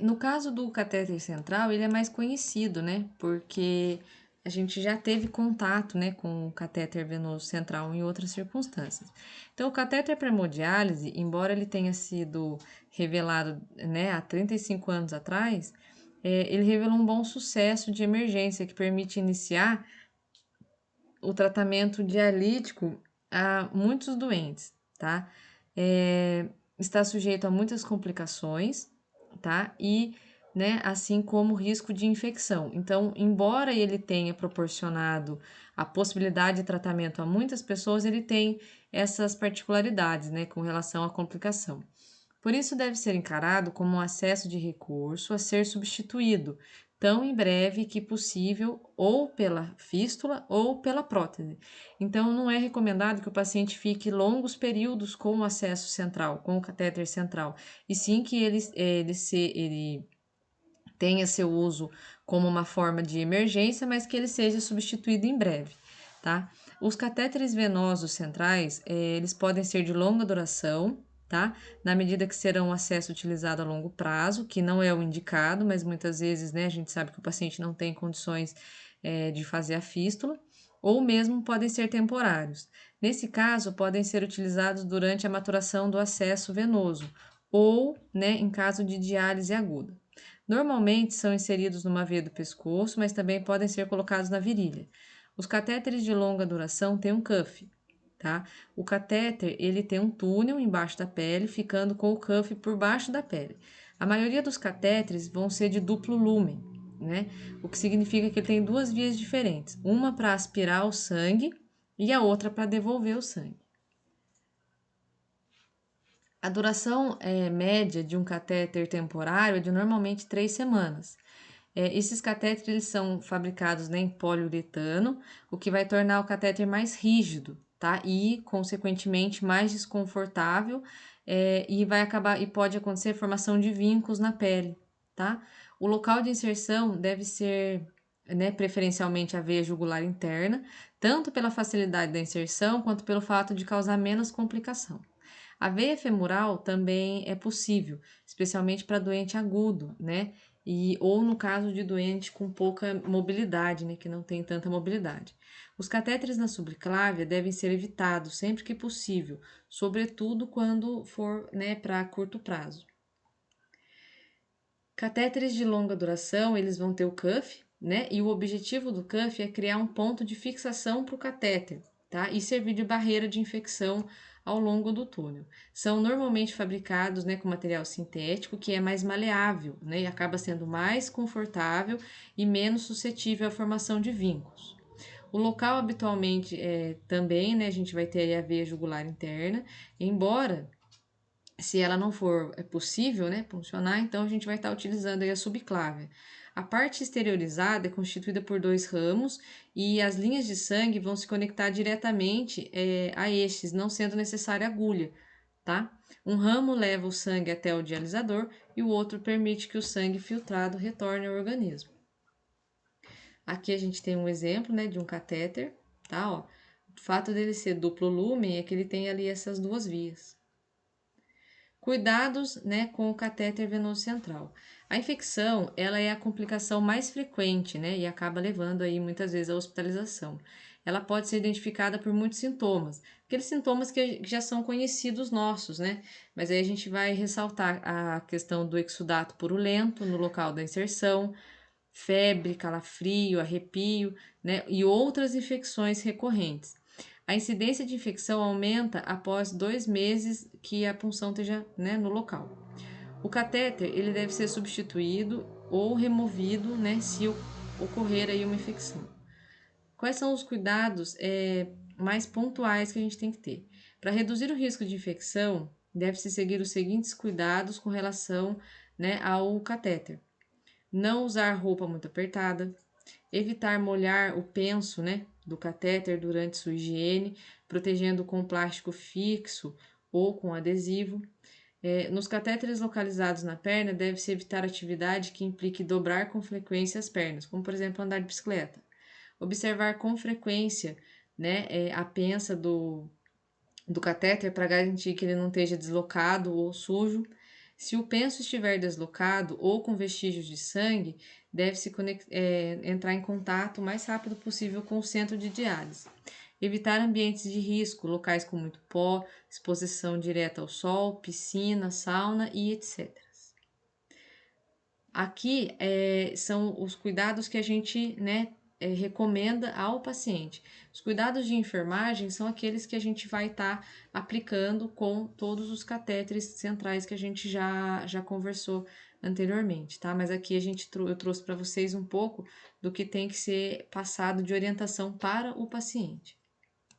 No caso do catéter central, ele é mais conhecido, né? Porque a gente já teve contato, né, com o catéter venoso central em outras circunstâncias. Então, o catéter para hemodiálise, embora ele tenha sido revelado, né, há 35 anos atrás, ele revelou um bom sucesso de emergência que permite iniciar o tratamento dialítico a muitos doentes, tá? É, está sujeito a muitas complicações, tá? E, né, assim como o risco de infecção. Então, embora ele tenha proporcionado a possibilidade de tratamento a muitas pessoas, ele tem essas particularidades, né, com relação à complicação. Por isso, deve ser encarado como um acesso de recurso a ser substituído, tão em breve que possível, ou pela fístula ou pela prótese. Então, não é recomendado que o paciente fique longos períodos com o acesso central, com o catéter central, e sim que ele tenha seu uso como uma forma de emergência, mas que ele seja substituído em breve, tá? Os catéteres venosos centrais, eles podem ser de longa duração, tá? Na medida que serão um acesso utilizado a longo prazo, que não é o indicado, mas muitas vezes, né, a gente sabe que o paciente não tem condições, de fazer a fístula, ou mesmo podem ser temporários. Nesse caso, podem ser utilizados durante a maturação do acesso venoso, ou, né, em caso de diálise aguda. Normalmente são inseridos numa veia do pescoço, mas também podem ser colocados na virilha. Os catéteres de longa duração têm um cuff, tá? O catéter, ele tem um túnel embaixo da pele, ficando com o cuff por baixo da pele. A maioria dos catéteres vão ser de duplo lumen, né? O que significa que ele tem duas vias diferentes, uma para aspirar o sangue e a outra para devolver o sangue. A duração média de um catéter temporário é de normalmente 3 semanas. Esses catéteres eles são fabricados, né, em poliuretano, o que vai tornar o catéter mais rígido, tá? E, consequentemente, mais desconfortável, e vai acabar e pode acontecer formação de vincos na pele, tá? O local de inserção deve ser, né, preferencialmente a veia jugular interna, tanto pela facilidade da inserção quanto pelo fato de causar menos complicação. A veia femoral também é possível, especialmente para doente agudo, né? Ou no caso de doente com pouca mobilidade, né? Que não tem tanta mobilidade. Os catéteres na subclávia devem ser evitados sempre que possível, sobretudo quando for, né, para curto prazo. Catéteres de longa duração, eles vão ter o cuff, né? E o objetivo do cuff é criar um ponto de fixação para o catéter, tá? E servir de barreira de infecção ao longo do túnel. São normalmente fabricados, né, com material sintético que é mais maleável, né? E acaba sendo mais confortável e menos suscetível à formação de vincos. O local habitualmente também, né, a gente vai ter aí a veia jugular interna, embora se ela não for possível, né, funcionar, então a gente vai estar utilizando aí a subclávia. A parte exteriorizada é constituída por dois ramos e as linhas de sangue vão se conectar diretamente a estes, não sendo necessária agulha, tá? Um ramo leva o sangue até o dialisador e o outro permite que o sangue filtrado retorne ao organismo. Aqui a gente tem um exemplo, né, de um catéter, tá? Ó, o fato dele ser duplo lumen é que ele tem ali essas duas vias. Cuidados, né, com o catéter venoso central. A infecção, ela é a complicação mais frequente, né, e acaba levando aí muitas vezes à hospitalização. Ela pode ser identificada por muitos sintomas, aqueles sintomas que já são conhecidos nossos, né? Mas aí a gente vai ressaltar a questão do exudato purulento no local da inserção, febre, calafrio, arrepio, né, e outras infecções recorrentes. A incidência de infecção aumenta após 2 meses que a punção esteja, né, no local. O catéter ele deve ser substituído ou removido, né, se ocorrer aí uma infecção. Quais são os cuidados mais pontuais que a gente tem que ter? Para reduzir o risco de infecção, deve-se seguir os seguintes cuidados com relação, né, ao catéter. Não usar roupa muito apertada, evitar molhar o penso, né, do catéter durante sua higiene, protegendo com plástico fixo ou com adesivo. Nos catéteres localizados na perna, deve-se evitar atividade que implique dobrar com frequência as pernas, como por exemplo andar de bicicleta. Observar com frequência, né, a pensa do catéter para garantir que ele não esteja deslocado ou sujo. Se o penso estiver deslocado ou com vestígios de sangue, deve-se entrar em contato o mais rápido possível com o centro de diálise. Evitar ambientes de risco, locais com muito pó, exposição direta ao sol, piscina, sauna e etc. Aqui são os cuidados que a gente, né, recomenda ao paciente. Os cuidados de enfermagem são aqueles que a gente vai estar aplicando com todos os catéteres centrais que a gente já conversou anteriormente, tá? Mas aqui eu trouxe para vocês um pouco do que tem que ser passado de orientação para o paciente.